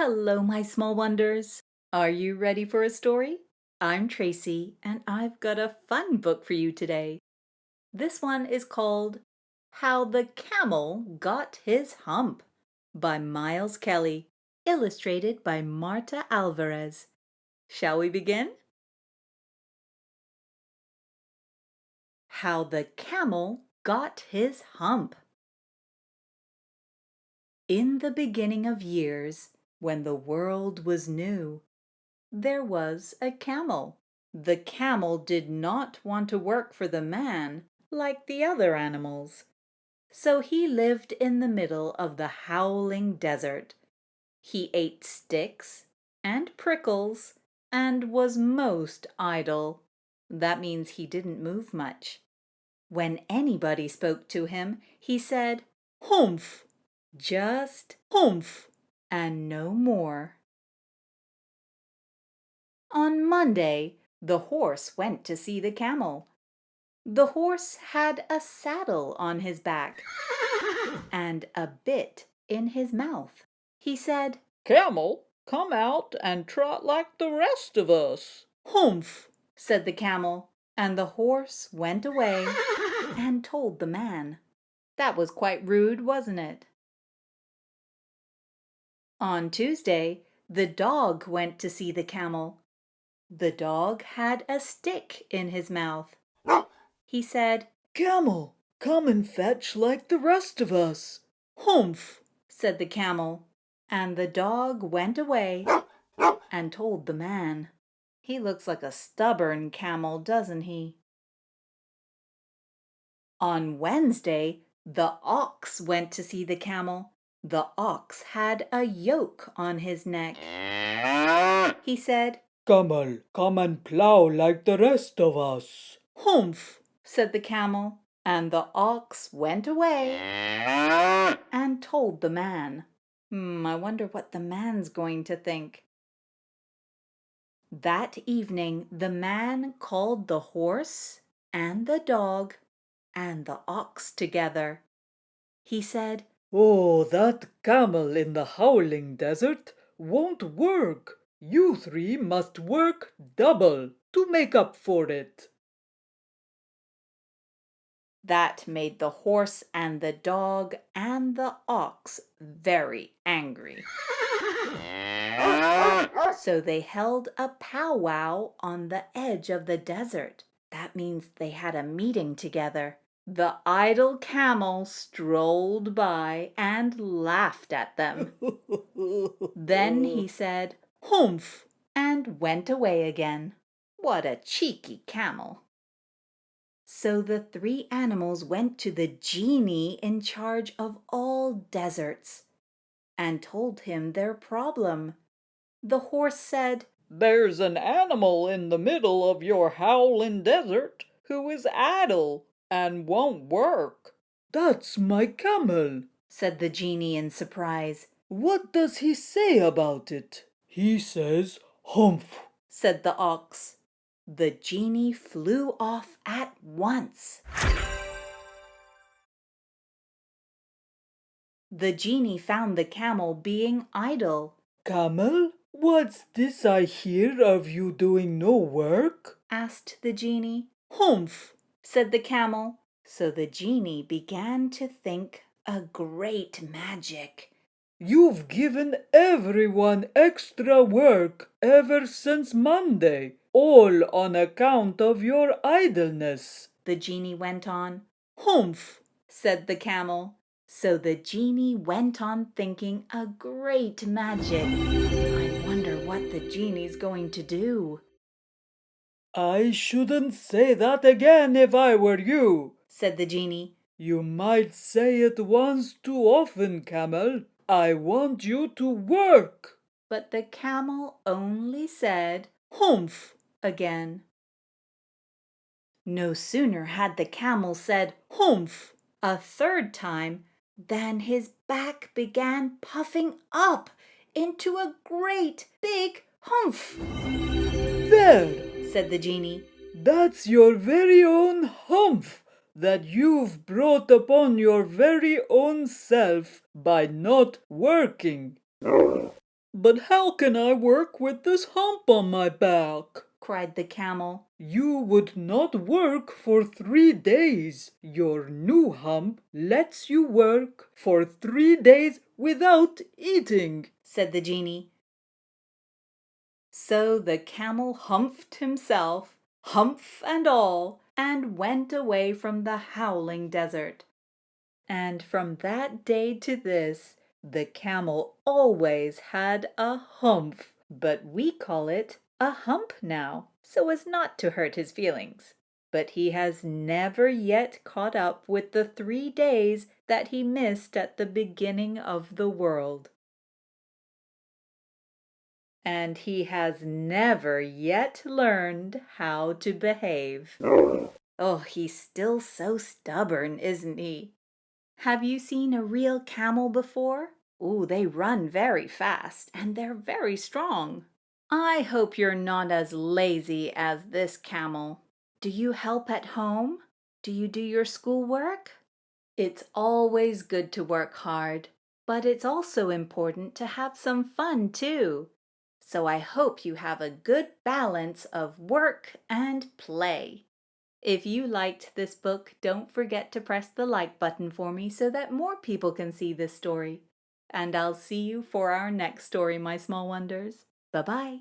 Hello, my small wonders. Are you ready for a story? I'm Tracy, and I've got a fun book for you today. This one is called How the Camel Got His Hump by Miles Kelly, illustrated by Marta Alvarez. Shall we begin? How the Camel Got His Hump. In the beginning of years, when the world was new, there was a camel. The camel did not want to work for the man like the other animals. So he lived in the middle of the howling desert. He ate sticks and prickles and was most idle. That means he didn't move much. When anybody spoke to him, he said, "Humph," just "humph," and no more. On Monday, the horse went to see the camel. The horse had a saddle on his back and a bit in his mouth. He said, "Camel, come out and trot like the rest of us." "Humph," said the camel, and the horse went away and told the man. That was quite rude, wasn't it? On Tuesday, the dog went to see the camel. The dog had a stick in his mouth. He said, "Camel, come and fetch like the rest of us." "Humph," said the camel, and the dog went away and told the man. He looks like a stubborn camel, doesn't he? On Wednesday, the ox went to see the camel. The ox had a yoke on his neck. He said, "Camel, come and plow like the rest of us." "Humph," said the camel, and the ox went away and told the man. I wonder what the man's going to think. That evening, the man called the horse and the dog and the ox together. He said, "Oh, that camel in the howling desert won't work. You three must work double to make up for it." That made the horse and the dog and the ox very angry. So they held a powwow on the edge of the desert. That means they had a meeting together. The idle camel strolled by and laughed at them. Then he said, "Humph," and went away again. What a cheeky camel. So the three animals went to the genie in charge of all deserts and told him their problem. The horse said, "There's an animal in the middle of your howling desert who is idle and won't work." "That's my camel," said the genie in surprise. "What does he say about it?" "He says, 'Humph,'" said the ox. The genie flew off at once. The genie found the camel being idle. "Camel, what's this I hear of you doing no work?" asked the genie. "Humph," said the camel. So the genie began to think a great magic. "You've given everyone extra work ever since Monday, all on account of your idleness," the genie went on. "Humph," said the camel. So the genie went on thinking a great magic. I wonder what the genie's going to do. "I shouldn't say that again if I were you," said the genie. "You might say it once too often, camel. I want you to work." But the camel only said, "Humph," again. No sooner had the camel said, "Humph," a third time than his back began puffing up into a great big humph. "There," said the genie. "that's your very own humph that you've brought upon your very own self by not working." But how can I work with this hump on my back? cried the camel. You would not work for 3 days. Your new hump lets you work for 3 days without eating, said the genie. So the camel humphed himself, humph and all, and went away from the howling desert. And from that day to this, the camel always had a humph, but we call it a hump now, so as not to hurt his feelings. But he has never yet caught up with the 3 days that he missed at the beginning of the world. And he has never yet learned how to behave. Oh, he's still so stubborn, isn't he? Have you seen a real camel before? Ooh, they run very fast and they're very strong. I hope you're not as lazy as this camel. Do you help at home? Do you do your schoolwork? It's always good to work hard, but it's also important to have some fun too. So I hope you have a good balance of work and play. If you liked this book, don't forget to press the like button for me so that more people can see this story. And I'll see you for our next story, my small wonders. Bye-bye.